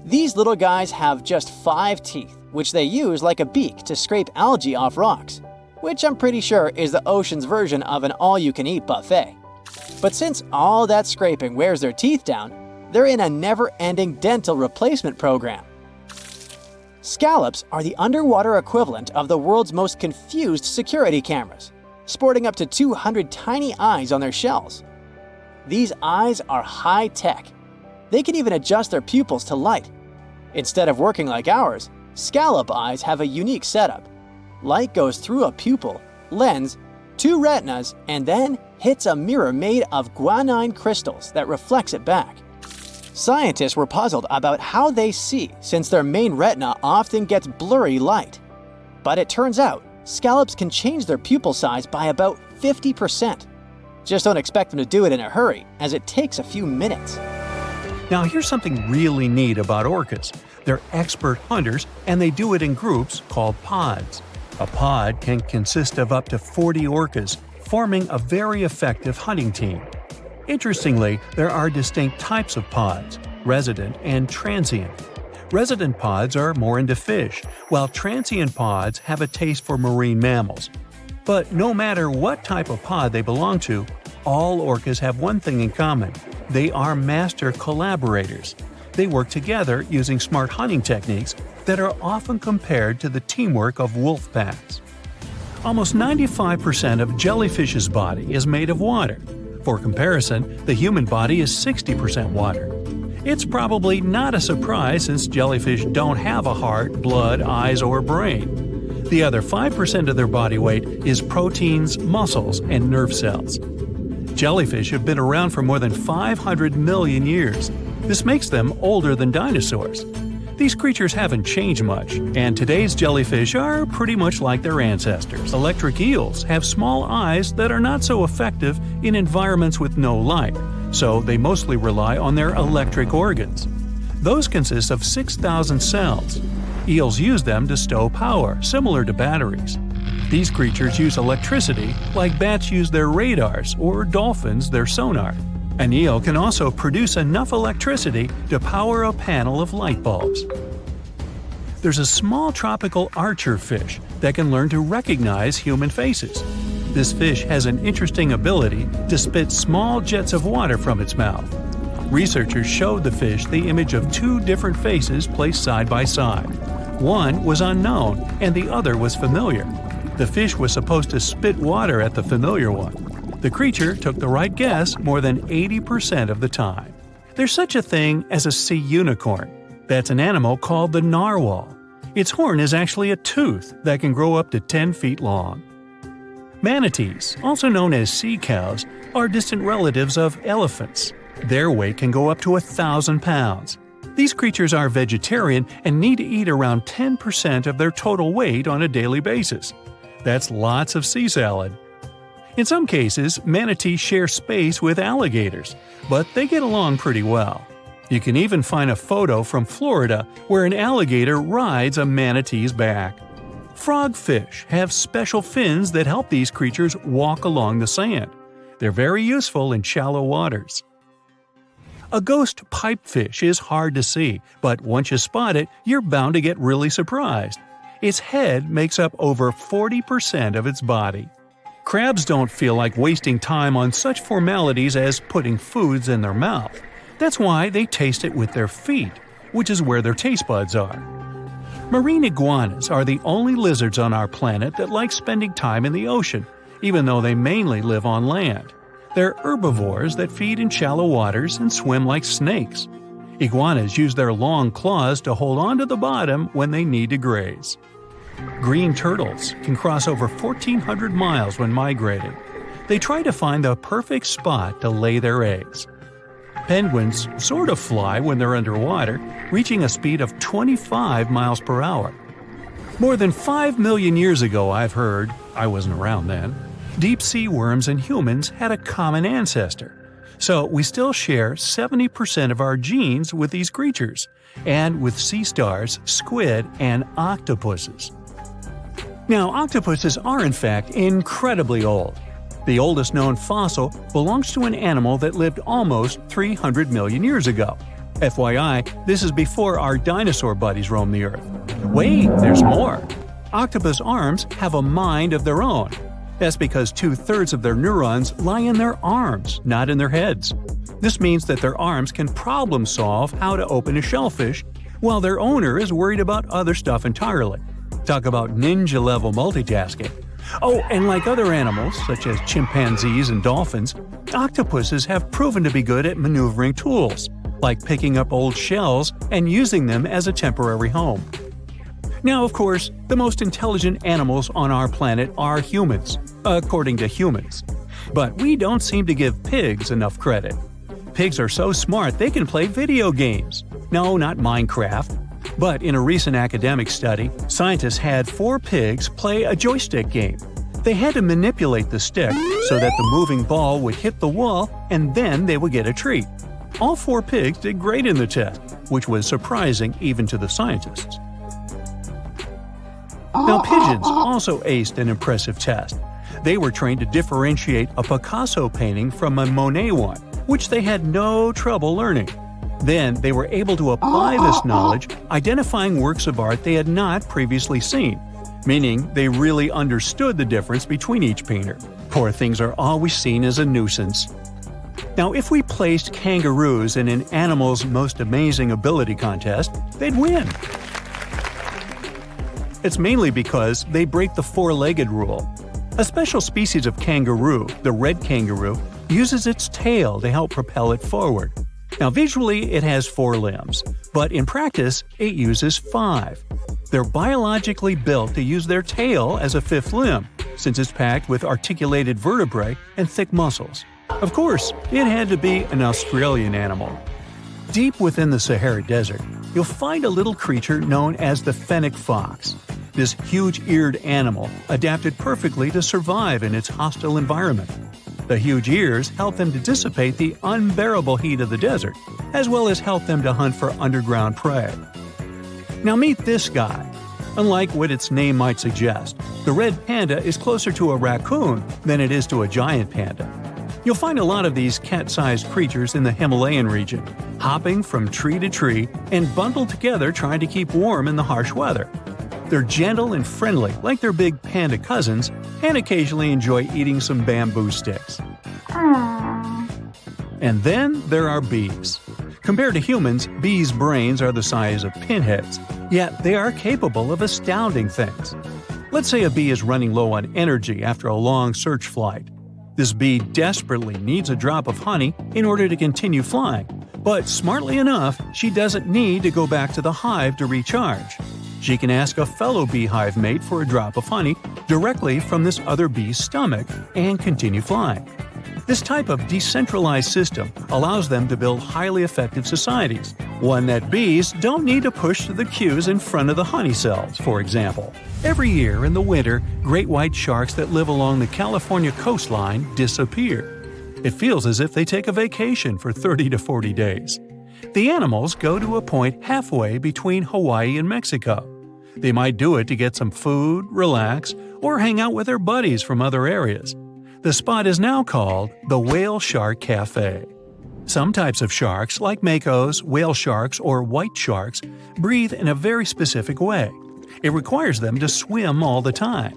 These little guys have just 5 teeth, which they use like a beak to scrape algae off rocks, which I'm pretty sure is the ocean's version of an all-you-can-eat buffet. But since all that scraping wears their teeth down, they're in a never-ending dental replacement program. Scallops are the underwater equivalent of the world's most confused security cameras. sporting up to 200 tiny eyes on their shells. These eyes are high-tech. They can even adjust their pupils to light. Instead of working like ours, scallop eyes have a unique setup. Light goes through a pupil, lens, 2 retinas, and then hits a mirror made of guanine crystals that reflects it back. Scientists were puzzled about how they see since their main retina often gets blurry light. But it turns out, scallops can change their pupil size by about 50%. Just don't expect them to do it in a hurry, as it takes a few minutes. Now here's something really neat about orcas. They're expert hunters, and they do it in groups called pods. A pod can consist of up to 40 orcas, forming a very effective hunting team. Interestingly, there are distinct types of pods: resident and transient. Resident pods are more into fish, while transient pods have a taste for marine mammals. But no matter what type of pod they belong to, all orcas have one thing in common: they are master collaborators. They work together using smart hunting techniques that are often compared to the teamwork of wolf packs. Almost 95% of jellyfish's body is made of water. For comparison, the human body is 60% water. It's probably not a surprise since jellyfish don't have a heart, blood, eyes, or brain. The other 5% of their body weight is proteins, muscles, and nerve cells. Jellyfish have been around for more than 500 million years. This makes them older than dinosaurs. These creatures haven't changed much, and today's jellyfish are pretty much like their ancestors. Electric eels have small eyes that are not so effective in environments with no light, so they mostly rely on their electric organs. Those consist of 6,000 cells. Eels use them to stow power, similar to batteries. These creatures use electricity like bats use their radars or dolphins their sonar. An eel can also produce enough electricity to power a panel of light bulbs. There's a small tropical archer fish that can learn to recognize human faces. This fish has an interesting ability to spit small jets of water from its mouth. Researchers showed the fish the image of 2 different faces placed side by side. One was unknown and the other was familiar. The fish was supposed to spit water at the familiar one. The creature took the right guess more than 80% of the time. There's such a thing as a sea unicorn. That's an animal called the narwhal. Its horn is actually a tooth that can grow up to 10 feet long. Manatees, also known as sea cows, are distant relatives of elephants. Their weight can go up to 1,000 pounds. These creatures are vegetarian and need to eat around 10% of their total weight on a daily basis. That's lots of sea salad. In some cases, manatees share space with alligators, but they get along pretty well. You can even find a photo from Florida where an alligator rides a manatee's back. Frogfish have special fins that help these creatures walk along the sand. They're very useful in shallow waters. A ghost pipefish is hard to see, but once you spot it, you're bound to get really surprised. Its head makes up over 40% of its body. Crabs don't feel like wasting time on such formalities as putting foods in their mouth. That's why they taste it with their feet, which is where their taste buds are. Marine iguanas are the only lizards on our planet that like spending time in the ocean, even though they mainly live on land. They're herbivores that feed in shallow waters and swim like snakes. Iguanas use their long claws to hold onto the bottom when they need to graze. Green turtles can cross over 1,400 miles when migrating. They try to find the perfect spot to lay their eggs. Penguins sort of fly when they're underwater, reaching a speed of 25 miles per hour. More than 5 million years ago, I've heard, I wasn't around then, deep-sea worms and humans had a common ancestor. So we still share 70% of our genes with these creatures, and with sea stars, squid, and octopuses. Now, octopuses are in fact incredibly old. The oldest known fossil belongs to an animal that lived almost 300 million years ago. FYI, this is before our dinosaur buddies roamed the Earth. Wait, there's more! Octopus arms have a mind of their own. That's because 2/3 of their neurons lie in their arms, not in their heads. This means that their arms can problem solve how to open a shellfish, while their owner is worried about other stuff entirely. Talk about ninja-level multitasking. Oh, and like other animals, such as chimpanzees and dolphins, octopuses have proven to be good at maneuvering tools, like picking up old shells and using them as a temporary home. Now, of course, the most intelligent animals on our planet are humans, according to humans. But we don't seem to give pigs enough credit. Pigs are so smart they can play video games. No, not Minecraft. But in a recent academic study, scientists had 4 pigs play a joystick game. They had to manipulate the stick so that the moving ball would hit the wall and then they would get a treat. All 4 pigs did great in the test, which was surprising even to the scientists. Now, pigeons also aced an impressive test. They were trained to differentiate a Picasso painting from a Monet one, which they had no trouble learning. Then they were able to apply this knowledge, identifying works of art they had not previously seen, meaning they really understood the difference between each painter. Poor things are always seen as a nuisance. Now, if we placed kangaroos in an Animal's Most Amazing Ability contest, they'd win. It's mainly because they break the four-legged rule. A special species of kangaroo, the red kangaroo, uses its tail to help propel it forward. Now, visually, it has 4 limbs, but in practice, it uses 5. They're biologically built to use their tail as a 5th limb, since it's packed with articulated vertebrae and thick muscles. Of course, it had to be an Australian animal. Deep within the Sahara Desert, you'll find a little creature known as the fennec fox. This huge-eared animal adapted perfectly to survive in its hostile environment. The huge ears help them to dissipate the unbearable heat of the desert, as well as help them to hunt for underground prey. Now meet this guy. Unlike what its name might suggest, the red panda is closer to a raccoon than it is to a giant panda. You'll find a lot of these cat-sized creatures in the Himalayan region, hopping from tree to tree and bundled together trying to keep warm in the harsh weather. They're gentle and friendly like their big panda cousins, and occasionally enjoy eating some bamboo sticks. And then there are bees. Compared to humans, bees' brains are the size of pinheads, yet they are capable of astounding things. Let's say a bee is running low on energy after a long search flight. This bee desperately needs a drop of honey in order to continue flying, but smartly enough, she doesn't need to go back to the hive to recharge. She can ask a fellow beehive mate for a drop of honey directly from this other bee's stomach and continue flying. This type of decentralized system allows them to build highly effective societies, one that bees don't need to push the queues in front of the honey cells, for example. Every year in the winter, great white sharks that live along the California coastline disappear. It feels as if they take a vacation for 30 to 40 days. The animals go to a point halfway between Hawaii and Mexico. They might do it to get some food, relax, or hang out with their buddies from other areas. The spot is now called the Whale Shark Cafe. Some types of sharks, like makos, whale sharks, or white sharks, breathe in a very specific way. It requires them to swim all the time.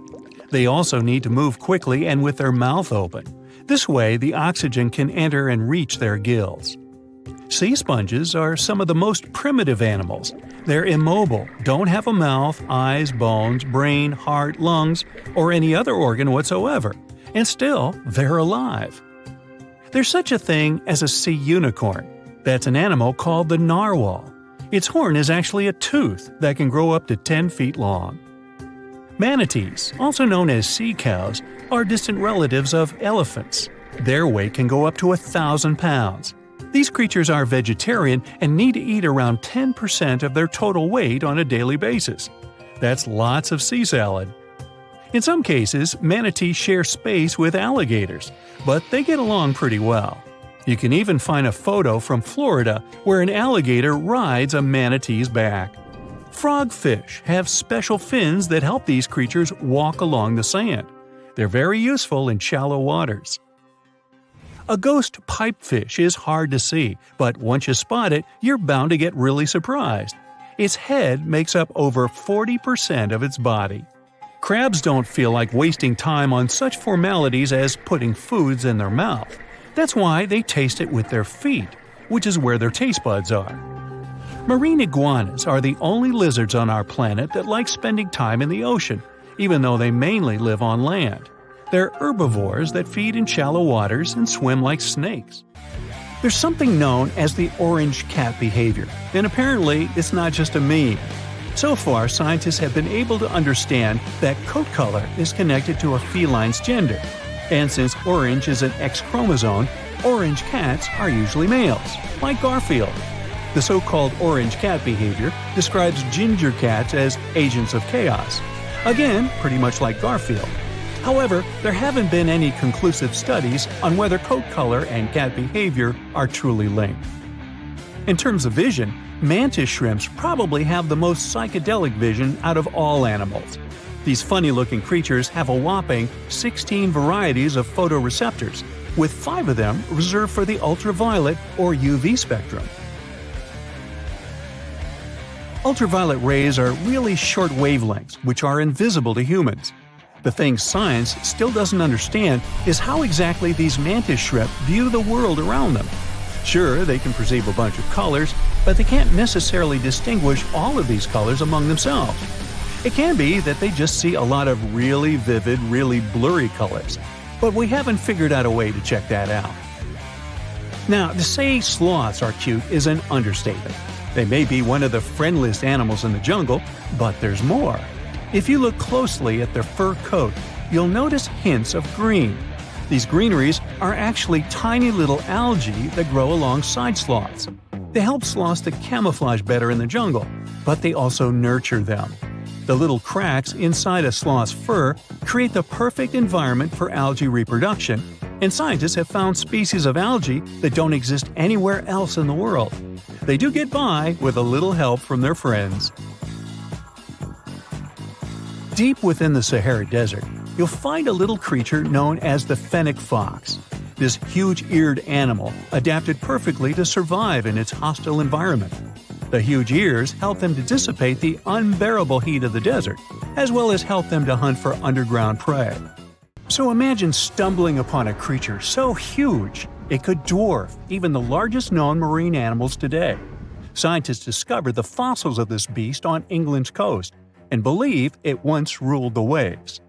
They also need to move quickly and with their mouth open. This way, the oxygen can enter and reach their gills. Sea sponges are some of the most primitive animals. They're immobile, don't have a mouth, eyes, bones, brain, heart, lungs, or any other organ whatsoever, and still, they're alive. There's such a thing as a sea unicorn. That's an animal called the narwhal. Its horn is actually a tooth that can grow up to 10 feet long. Manatees, also known as sea cows, are distant relatives of elephants. Their weight can go up to 1,000 pounds. These creatures are vegetarian and need to eat around 10% of their total weight on a daily basis. That's lots of sea salad. In some cases, manatees share space with alligators, but they get along pretty well. You can even find a photo from Florida where an alligator rides a manatee's back. Frogfish have special fins that help these creatures walk along the sand. They're very useful in shallow waters. A ghost pipefish is hard to see, but once you spot it, you're bound to get really surprised. Its head makes up over 40% of its body. Crabs don't feel like wasting time on such formalities as putting foods in their mouth. That's why they taste it with their feet, which is where their taste buds are. Marine iguanas are the only lizards on our planet that like spending time in the ocean. even though they mainly live on land. They're herbivores that feed in shallow waters and swim like snakes. There's something known as the orange cat behavior, and apparently it's not just a meme. So far, scientists have been able to understand that coat color is connected to a feline's gender. And since orange is an X chromosome, orange cats are usually males, like Garfield. The so-called orange cat behavior describes ginger cats as agents of chaos. Again, pretty much like Garfield. However, there haven't been any conclusive studies on whether coat color and cat behavior are truly linked. In terms of vision, mantis shrimps probably have the most psychedelic vision out of all animals. These funny-looking creatures have a whopping 16 varieties of photoreceptors, with 5 of them reserved for the ultraviolet or UV spectrum. Ultraviolet rays are really short wavelengths, which are invisible to humans. The thing science still doesn't understand is how exactly these mantis shrimp view the world around them. Sure, they can perceive a bunch of colors, but they can't necessarily distinguish all of these colors among themselves. It can be that they just see a lot of really vivid, really blurry colors, but we haven't figured out a way to check that out. Now, to say sloths are cute is an understatement. They may be one of the friendliest animals in the jungle, but there's more. If you look closely at their fur coat, you'll notice hints of green. These greeneries are actually tiny little algae that grow alongside sloths. They help sloths to camouflage better in the jungle, but they also nurture them. The little cracks inside a sloth's fur create the perfect environment for algae reproduction, and scientists have found species of algae that don't exist anywhere else in the world. They do get by with a little help from their friends. Deep within the Sahara Desert, you'll find a little creature known as the fennec fox. This huge-eared animal adapted perfectly to survive in its hostile environment. The huge ears help them to dissipate the unbearable heat of the desert, as well as help them to hunt for underground prey. So imagine stumbling upon a creature so huge it could dwarf even the largest known marine animals today. Scientists discovered the fossils of this beast on England's coast and believe it once ruled the waves.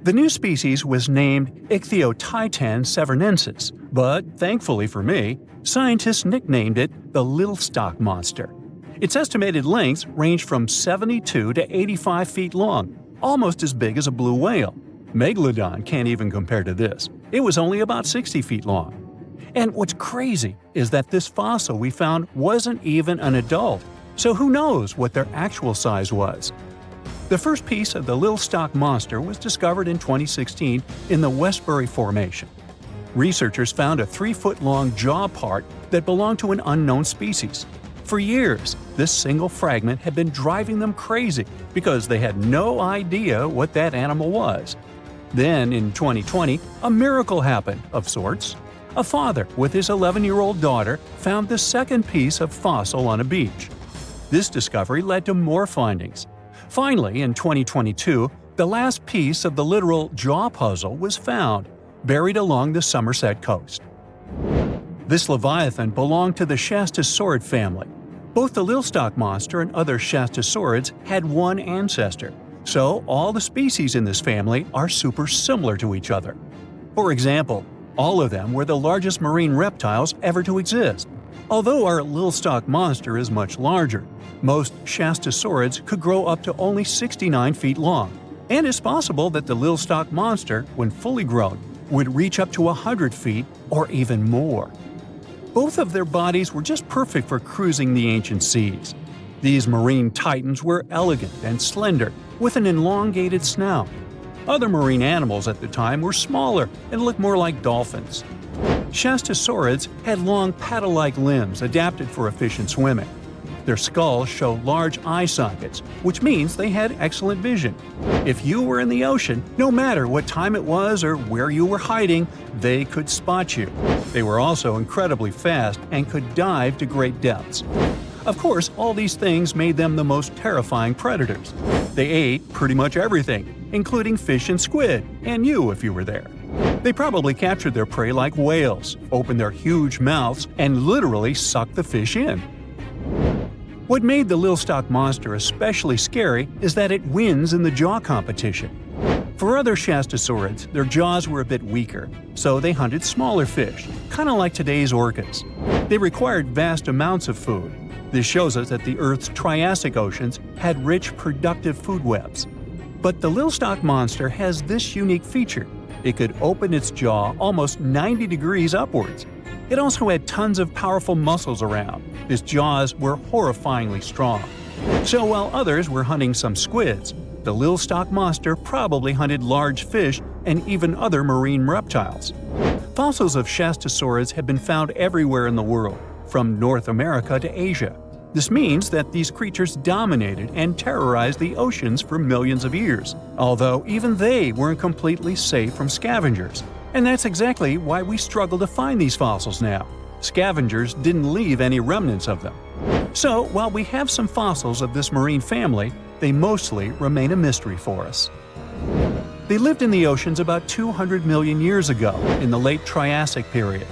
The new species was named Ichthyotitan severnensis, but thankfully for me, scientists nicknamed it the Little Stock Monster. Its estimated lengths range from 72 to 85 feet long, almost as big as a blue whale. Megalodon can't even compare to this. It was only about 60 feet long. And what's crazy is that this fossil we found wasn't even an adult, so who knows what their actual size was. The first piece of the Little Stock Monster was discovered in 2016 in the Westbury Formation. Researchers found a 3-foot-long jaw part that belonged to an unknown species. For years, this single fragment had been driving them crazy because they had no idea what that animal was. Then, in 2020, a miracle happened, of sorts. A father with his 11-year-old daughter found the second piece of fossil on a beach. This discovery led to more findings. Finally, in 2022, the last piece of the literal jaw puzzle was found, buried along the Somerset coast. This leviathan belonged to the Shastasaurid family. Both the Little Stock Monster and other Shastasaurids had one ancestor, so all the species in this family are super similar to each other. For example, all of them were the largest marine reptiles ever to exist. Although our Little Stock Monster is much larger, most Shastasaurids could grow up to only 69 feet long, and it's possible that the Little Stock Monster, when fully grown, would reach up to 100 feet or even more. Both of their bodies were just perfect for cruising the ancient seas. These marine titans were elegant and slender, with an elongated snout. Other marine animals at the time were smaller and looked more like dolphins. Shastasaurids had long paddle-like limbs adapted for efficient swimming. Their skulls show large eye sockets, which means they had excellent vision. If you were in the ocean, no matter what time it was or where you were hiding, they could spot you. They were also incredibly fast and could dive to great depths. Of course, all these things made them the most terrifying predators. They ate pretty much everything, including fish and squid, and you if you were there. They probably captured their prey like whales, opened their huge mouths, and literally sucked the fish in. What made the Lilstock monster especially scary is that it wins in the jaw competition. For other shastosaurids, their jaws were a bit weaker, so they hunted smaller fish, kind of like today's orcas. They required vast amounts of food. This shows us that the Earth's Triassic oceans had rich, productive food webs. But the Lilstock monster has this unique feature. It could open its jaw almost 90 degrees upwards. It also had tons of powerful muscles around. Its jaws were horrifyingly strong. So while others were hunting some squids, the Lilstock monster probably hunted large fish and even other marine reptiles. Fossils of shastosaurids have been found everywhere in the world, from North America to Asia. This means that these creatures dominated and terrorized the oceans for millions of years, although even they weren't completely safe from scavengers. And that's exactly why we struggle to find these fossils now. Scavengers didn't leave any remnants of them. So, while we have some fossils of this marine family, they mostly remain a mystery for us. They lived in the oceans about 200 million years ago, in the late Triassic period.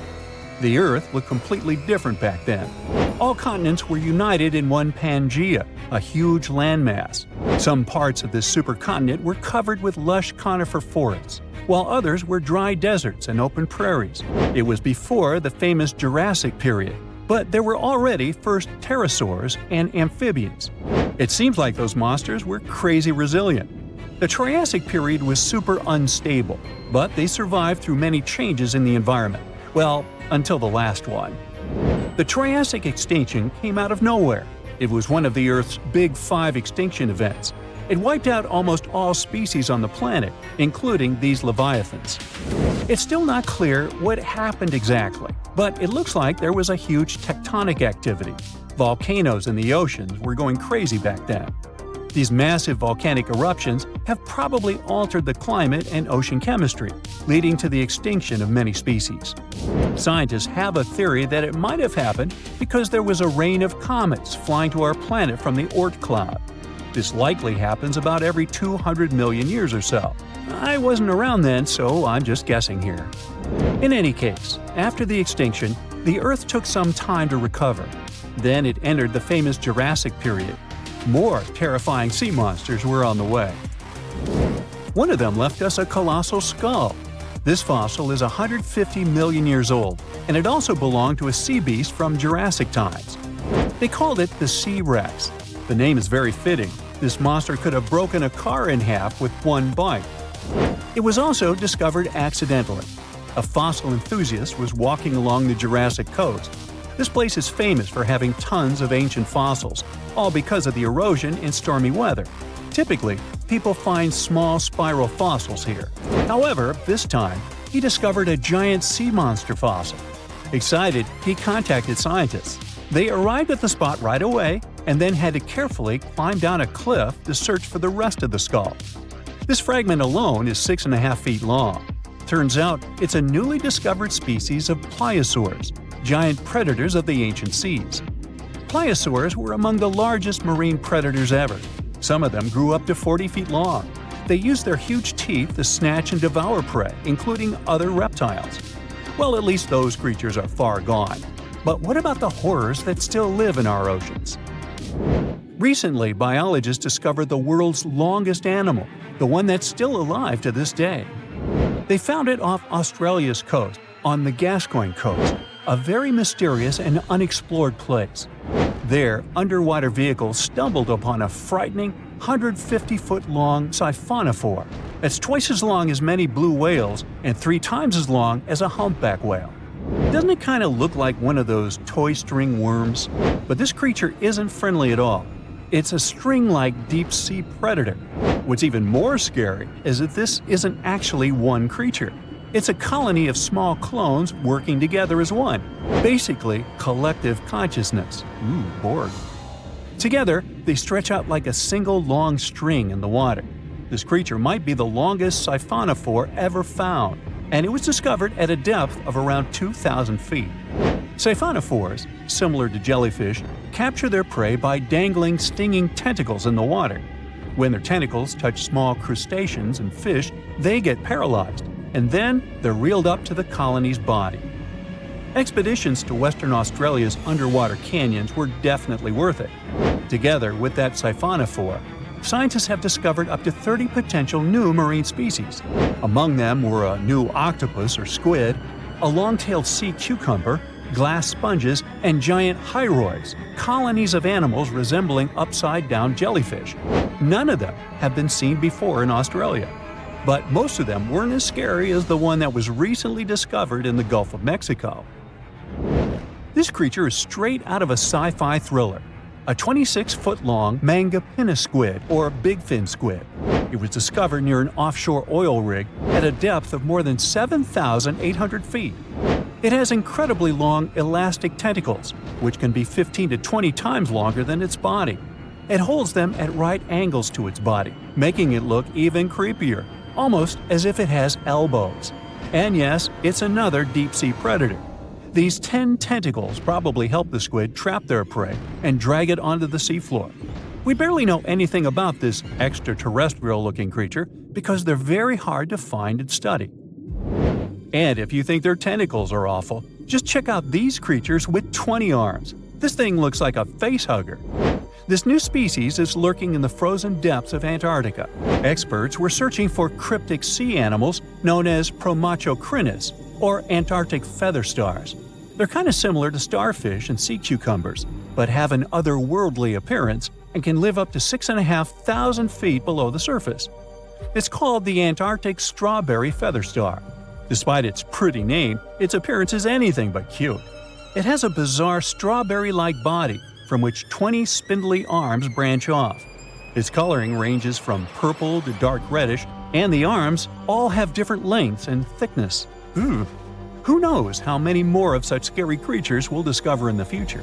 The Earth looked completely different back then. All continents were united in one Pangaea, a huge landmass. Some parts of this supercontinent were covered with lush conifer forests, while others were dry deserts and open prairies. It was before the famous Jurassic period, but there were already first pterosaurs and amphibians. It seems like those monsters were crazy resilient. The Triassic period was super unstable, but they survived through many changes in the environment. Well, until the last one. The Triassic extinction came out of nowhere. It was one of the Earth's big 5 extinction events. It wiped out almost all species on the planet, including these leviathans. It's still not clear what happened exactly, but it looks like there was a huge tectonic activity. Volcanoes in the oceans were going crazy back then. These massive volcanic eruptions have probably altered the climate and ocean chemistry, leading to the extinction of many species. Scientists have a theory that it might have happened because there was a rain of comets flying to our planet from the Oort cloud. This likely happens about every 200 million years or so. I wasn't around then, so I'm just guessing here. In any case, after the extinction, the Earth took some time to recover. Then it entered the famous Jurassic period. More terrifying sea monsters were on the way. One of them left us a colossal skull. This fossil is 150 million years old, and it also belonged to a sea beast from Jurassic times. They called it the Sea Rex. The name is very fitting. This monster could have broken a car in half with one bite. It was also discovered accidentally. A fossil enthusiast was walking along the Jurassic coast. This place is famous for having tons of ancient fossils, all because of the erosion in stormy weather. Typically, people find small spiral fossils here. However, this time, he discovered a giant sea monster fossil. Excited, he contacted scientists. They arrived at the spot right away and then had to carefully climb down a cliff to search for the rest of the skull. This fragment alone is 6.5 feet long. Turns out, it's a newly discovered species of pliosaurs, giant predators of the ancient seas. Pliosaurs were among the largest marine predators ever. Some of them grew up to 40 feet long. They used their huge teeth to snatch and devour prey, including other reptiles. Well, at least those creatures are far gone. But what about the horrors that still live in our oceans? Recently, biologists discovered the world's longest animal, the one that's still alive to this day. They found it off Australia's coast, on the Gascoyne coast, a very mysterious and unexplored place. There, underwater vehicles stumbled upon a frightening 150-foot-long siphonophore that's twice as long as many blue whales and 3 times as long as a humpback whale. Doesn't it kind of look like one of those toy string worms? But this creature isn't friendly at all. It's a string-like deep-sea predator. What's even more scary is that this isn't actually one creature. It's a colony of small clones working together as one. Basically, collective consciousness. Ooh, Borg. Together, they stretch out like a single long string in the water. This creature might be the longest siphonophore ever found, and it was discovered at a depth of around 2,000 feet. Siphonophores, similar to jellyfish, capture their prey by dangling stinging tentacles in the water. When their tentacles touch small crustaceans and fish, they get paralyzed, and then they're reeled up to the colony's body. Expeditions to Western Australia's underwater canyons were definitely worth it. Together with that siphonophore, scientists have discovered up to 30 potential new marine species. Among them were a new octopus or squid, a long-tailed sea cucumber, glass sponges, and giant hyroids, colonies of animals resembling upside-down jellyfish. None of them have been seen before in Australia, but most of them weren't as scary as the one that was recently discovered in the Gulf of Mexico. This creature is straight out of a sci-fi thriller, a 26-foot-long mangapinna squid or bigfin squid. It was discovered near an offshore oil rig at a depth of more than 7,800 feet. It has incredibly long elastic tentacles, which can be 15 to 20 times longer than its body. It holds them at right angles to its body, making it look even creepier, almost as if it has elbows. And yes, it's another deep-sea predator. These 10 tentacles probably help the squid trap their prey and drag it onto the seafloor. We barely know anything about this extraterrestrial-looking creature because they're very hard to find and study. And if you think their tentacles are awful, just check out these creatures with 20 arms. This thing looks like a facehugger. This new species is lurking in the frozen depths of Antarctica. Experts were searching for cryptic sea animals known as Promachocrinus, or Antarctic feather stars. They're kind of similar to starfish and sea cucumbers, but have an otherworldly appearance and can live up to 6,500 feet below the surface. It's called the Antarctic strawberry feather star. Despite its pretty name, its appearance is anything but cute. It has a bizarre strawberry-like body from which 20 spindly arms branch off. Its coloring ranges from purple to dark reddish, and the arms all have different lengths and thickness. Who knows how many more of such scary creatures we'll discover in the future?